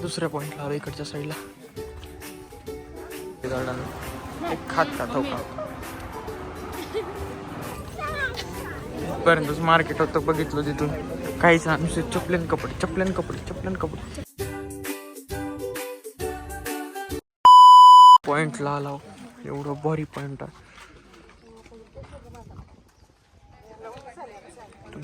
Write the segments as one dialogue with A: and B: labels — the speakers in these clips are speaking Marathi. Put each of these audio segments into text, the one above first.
A: दुसऱ्या पॉईंटला आलो इकडच्या साईडला. गार्डन एक खात हो का पर्यंतच मार्केट होतं बघितलं तिथून. काहीच नुसते चपलेन कपडे. पॉइंटला आला एवढं भारी पॉइंट आहे.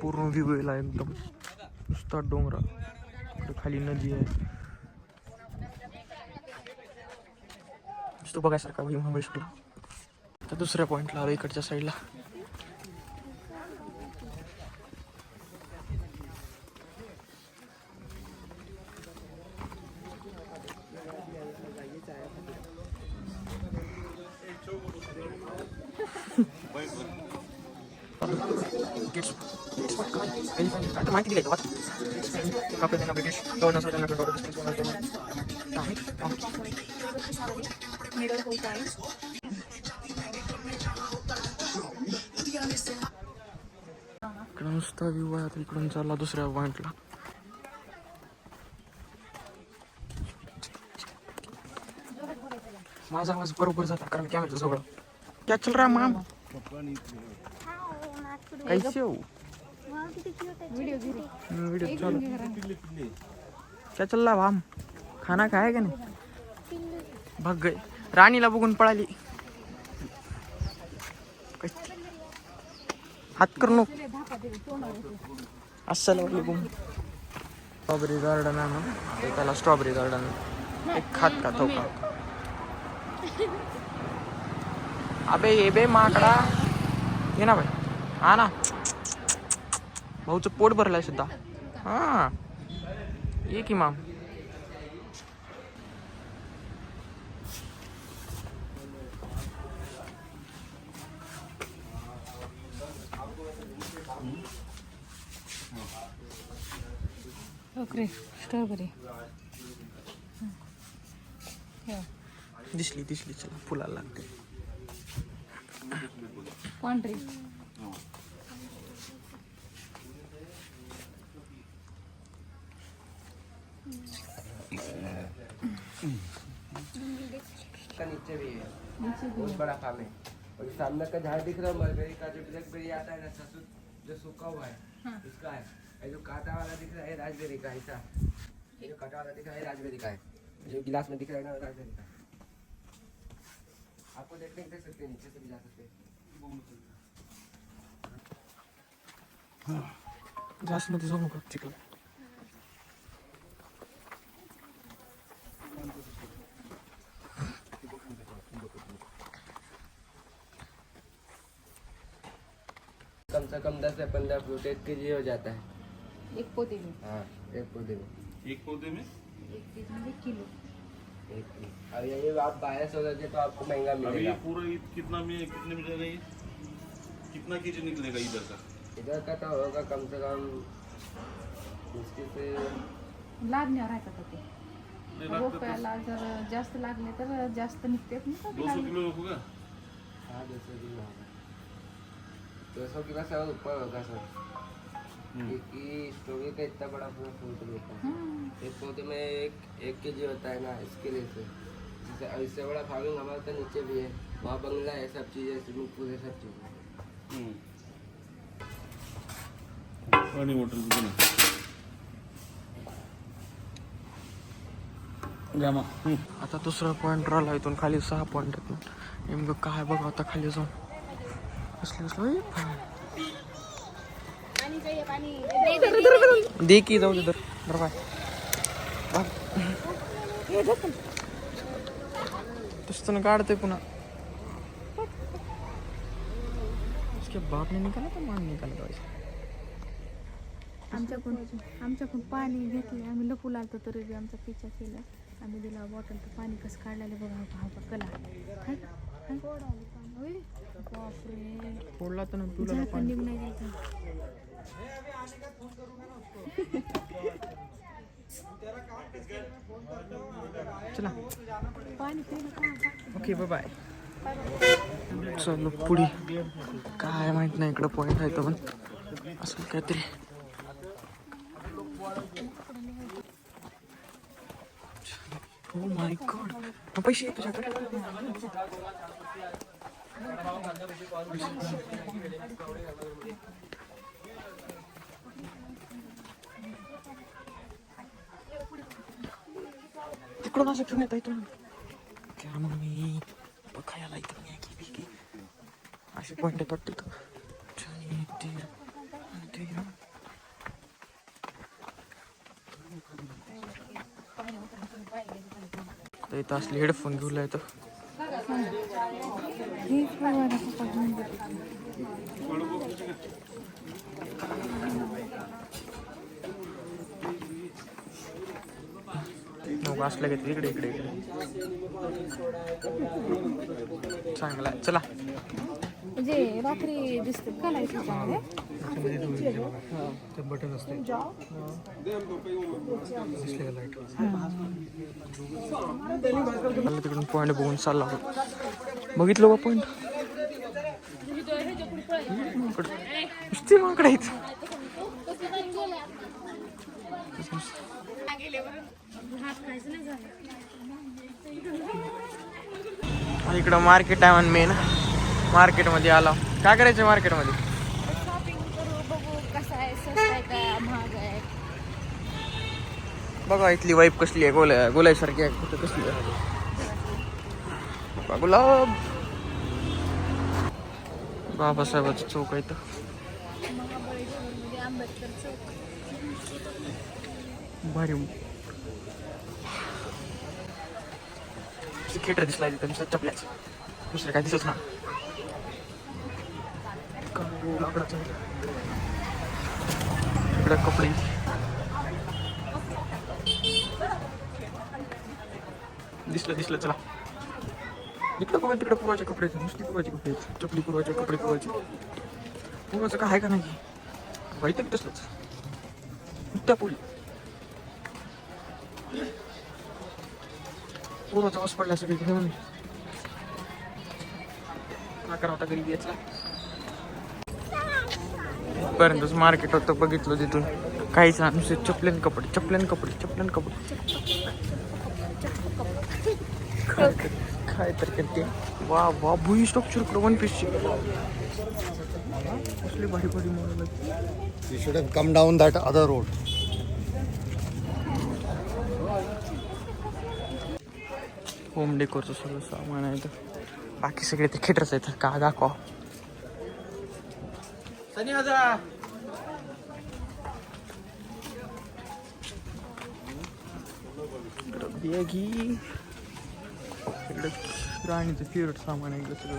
A: पूर्ण व्ह्यू आहे एकदम नुसता डोंगरा, खाली नदी आहे. तो बघायसारखा व्ह्यू महाबळेश्वरला. तर दुसऱ्या पॉइंटला आलो इकडच्या साईडला. माहिती दिली आपल्याला ब्रिटिश इकडं नुसता व्ह्यू आहे. इकडून चालला दुसऱ्या पॉइंटला. माझा आवाज बरोबर जाता कारण कॅमेरा सगळं क्या चल रहा माम कैसे हो वीडियो चलो क्या चल रहा भाम खाना खाया का नाही. भाग गए राणीला बघून पळाली. हात कर नको. अस्सलामुअलैकुम. स्ट्रॉबेरी गार्डन आहे ना त्याला स्ट्रॉबेरी गार्डन एक खात हो का. अबे ये बे माकडा ये ना भाई हा ना. भाऊचं पोट भरलंय सुद्धा. हा ये की माम.
B: ओके स्ट्रॉबेरी
A: दिसली चला फुलाला लागते.
B: पांढरी
C: का नीचे भी है, बहुत बड़ा फार्म है. और सामने का झाड़ दिख रहा है मलबेरी का, जो ब्लैकबेरी आता है ना जो सूखा हुआ है उसका है. ये जो कांटा वाला दिख रहा है राजबेरी का. ऐसा ये जो कांटा वाला दिख रहा है राजबेरी का है. जो गिलास में दिख रहा है ना राजबेरी का. आपको देखने देख सकते हैं, नीचे से भी जा सकते हैं.
A: जास्त मध्ये जाऊ नका चिकन.
C: कम से कम 10 से 15 फ्रूट 1 kg हो जाता है.
B: एक पौधे में.
C: हाँ एक पौधे में
B: 1 kg में 1 किलो.
C: अब ये आप 1200 दे तो आपको महंगा
D: अभी
C: मिलेगा.
D: ये पूरा कितना में कितने में जाएगा ये? कितना केजी निकलेगा इधर का?
C: इधर का तो होगा कम से कम मुश्किल से
B: लागण्यावर आहे का ते रोपायला जर जास्त लागले तर जास्त निघते.
D: 200 किलो होगा.
C: हाँ 200 किलो होगा. 200 किलो से और ऊपर होगा सर. क्योंकि स्ट्रॉबेरी का इतना बड़ा पूरा फ्रूट होता है. एक पौधे में एक kg होता है ना, इसके लिए से इससे बड़ा फार्मिंग हमारे तो नीचे भी है. वहाँ बंगला है, सब चीज़ें स्विमिंग पूल है, सब चीज़ें.
D: पानी होटल
A: आता दुसरा पॉइंट राहिला. इथून खाली 6 पॉइंट आहेत. नेमकं काय बघा आता खाली जाऊन असलं दे की जाऊ दे तर बाय तसं काढते पुन्हा. उसके बाप ने निकाला तर मान निकाला पाहिजे.
B: आमच्याकडून पाणी घेतलं. आम्ही लपू लागतो तरी बी आमचा पिच्छा केला. आम्ही दिला बॉटल तर पाणी कसं काढलेलं बघा. हा कला
A: फोडला तर तुला
B: पाणी नाही द्यायचं.
A: चला
B: पाणी पिलं.
A: Okay bye bye. चलो पुढे काय माहित नाही. इकडं पॉईंट आहे तर पण असं काहीतरी. ओ माय गॉड, पैसे आहेत तुझ्याकडे? तिकडून असं घेऊन येता इथून काय मग मी बघायला इथून असे पॉईंट येतात तिथं. इथं असले हेडफोन घेऊन येतं. असलं घेतलं इकडे इकडे इकडे चांगला आहे. चला
B: म्हणजे रात्री दिसते का लाईट ह्याच्यामध्ये?
A: बटन असते तिकडून पॉईंट बघून चालला बघितलं का पॉईंट नुसती इकडं मार्केट आहे म्हणून मेन मार्केटमध्ये आला. काय करायचं मार्केटमध्ये?
B: शॉपिंग करू, बघू कसं आहे, स्वस्त आहे का महाग आहे.
A: बघा इथली वाईफ कसली आहे, गोलाईसारखी आहे. कुठं कसली आहे गुलाब. बाबासाहेबाचं चौक आहे इथं.
B: महाबळेश्वरमध्ये आंबेडकर चौक.
A: भारी थिएटर दिसला तिथं नुसतं चपल्याचं, दुसरं काय दिसत ना. इकडं कपडे दिसलं. चला इकडं बघा, तिकडं पुराचे कपडे, नुसती पुराचे कपडे, चपली पुरवायचे, कपडे पुरवायचे. पुराचं काय आहे का नाही माहिती आहे. तसलंच त्या पुरी पुराचा वास पडला सगळी घेऊन होता गरीब याचा. पर्यंतच मार्केट होतं, बघितलं तिथून काहीच नुसते चपलेन कपडे. काय तर करते. वा भुई स्ट्रक्चर कडे वन पीसची कसली भारी model.
E: You should have come down that other road.
A: Home डेकोरचं सगळं सामान आहे. बाकी सगळे ते थिएटर्स आहेत का दाखवा. बॅगी राणीचं फेवरेट सामान आहे इकडं सगळं.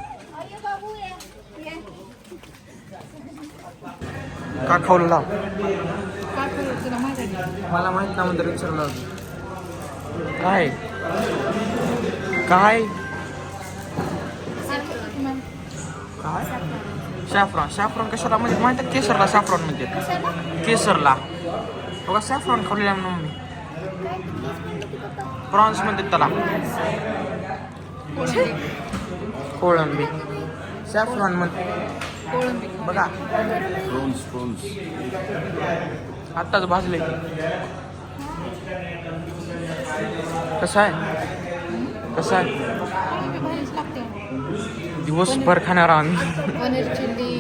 A: का खावलं लाव मला माहित ना म्हणतो विचारलं काय काय सॅफ्रॉन कशाला म्हणजे माहिती केसरला सॅफ्रॉन म्हणजे केसरला बघा सॅफ्रॉन खाल्लेला म्हणून मी प्रॉन्स म्हणतात त्याला कोळंबी सॅफ्रॉन म्हणते बघा आत्ताच भाजले. कसं आहे दिवसभर खाणार आम्ही.
B: पनीर चिल्ली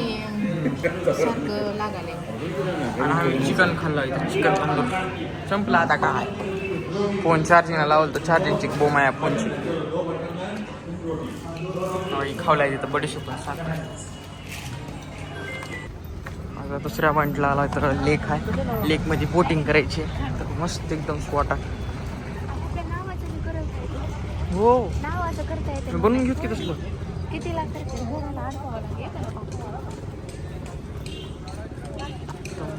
B: सारखं लागाले.
A: आणि आम्ही चिकन खाल्लं इथं. चिकन खाल्लं संपलं आता काय. फोन चार्जिंगला लावलं तर चार्जिंगची बोम आहे फोनची. खावलाय तिथं बडीशेप सात. आता दुसऱ्या पॉईंटला आला तर लेक आहे. लेकमध्ये बोटिंग करायची तर मस्त एकदम स्पॉट आहे. हो
B: नावाचं करता येते.
A: बनवून घेऊ की तसलं
B: किती लागतं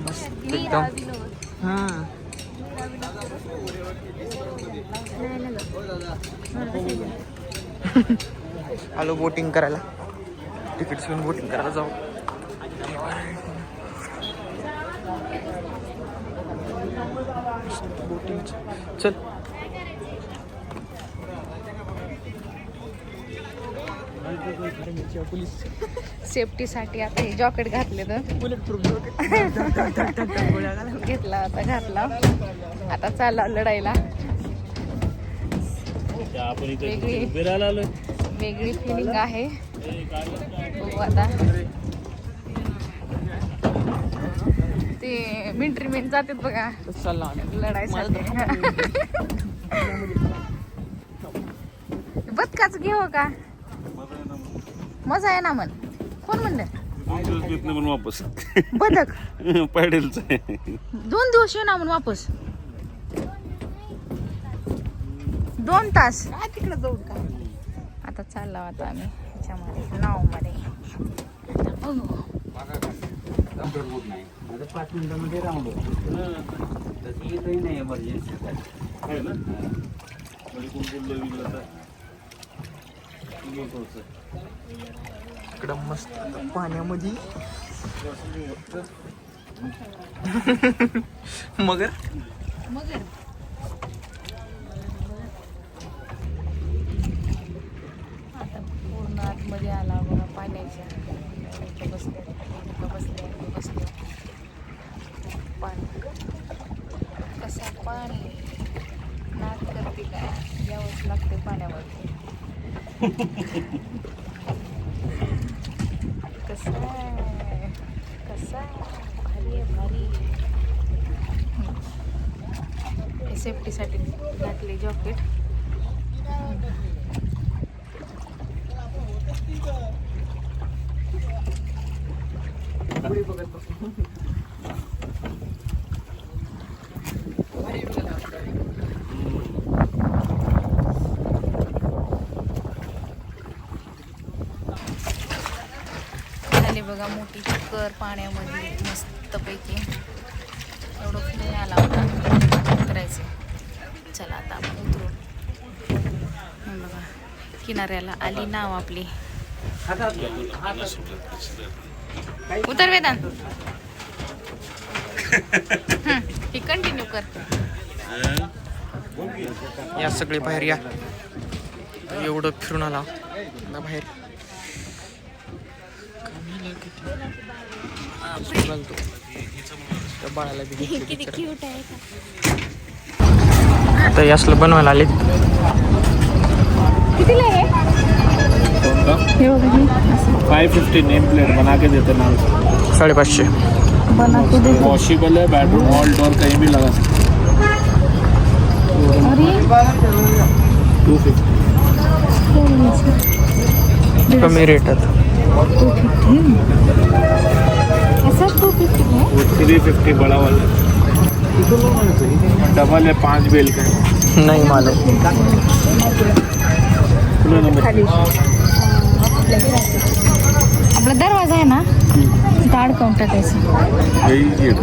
A: मस्त एकदम. आलो बोटिंग करायला. तिकीट घेऊन बोटिंग करायला जाऊ. बोटिंग चल.
B: सेफ्टीसाठी आता हे जॉकेट घातले तर
A: बुलेट प्रूफ
B: घेतला आता घातला. आता चालला लढायला.
D: आपण इथे
B: वेगळी
D: उभे राहायला आलोय.
B: वेगळी फिलिंग आहे. बघू आता ते मिलिटरी मेन जातात बघा
A: चालला
B: लढायसाठी. बदकाच घेऊ का? मजा आहे ना मन. कोण म्हणलं?
D: 2 दिवस घेत नाही म्हणून वापस.
B: बदक
D: पॅडेलच आहे.
B: 2 दिवस ये ना म्हणून वापस 2 तास तिकडे जाऊ का? आता चाललो आता आम्ही ह्याच्यामध्ये नावमध्ये.
C: माझं 5 मिनिटामध्ये राऊंड होतं. तशी इथंही नाही एमर्जन्सी.
D: आहे ना? म्हणजे कोण बोललं विकलं तर
A: इकडं मस्त पाण्यामध्ये मगर
B: मगर आता पूर्ण आतमध्ये आला बघा पाण्याच्या. इथं बसले इथं बसले इथं बसले. पाणी कसा पाणी नाक करते काय यावंच लागते पाण्यावरती. कसं आहे कसं आहे भारी आहे भारी. सेफ्टीसाठी घातले जॉकेट. झाली बघा मोठी चक्कर पाण्यामध्ये मस्तपैकी. एवढं फिरून आला होता उतरायचं. चला आता आपण उतरू. बघा किनाऱ्याला आली नाव आपली. उतर वेदांत. ही कंटिन्यू कर.
A: या सगळे बाहेर या. एवढं फिरून आला ना बाहेर. घालतो त्या बाळाला बी घेतलं
B: किती
A: बिचारा.
B: क्यूट आहे का?
A: आता यासलं बनवायला आले.
B: कितीला आहे हे बघा हे
F: 550 नेम प्लेट बना के देते ना.
A: 550.
B: बना के दे.
F: वॉशेबल है, बेडरूम हॉल डोर कहीं भी लगा सकते.
B: अरे
F: 250.
A: कमी रेटात.
B: 250 ऐसा 250 है.
F: वो 350 बड़ा वाला डबल है 5 बेल का है.
A: नाही मालूम.
F: खुला नंबर.
B: आपला दरवाजा आहे ना तिथं अडकावून टाकायचं.
F: यही गेट.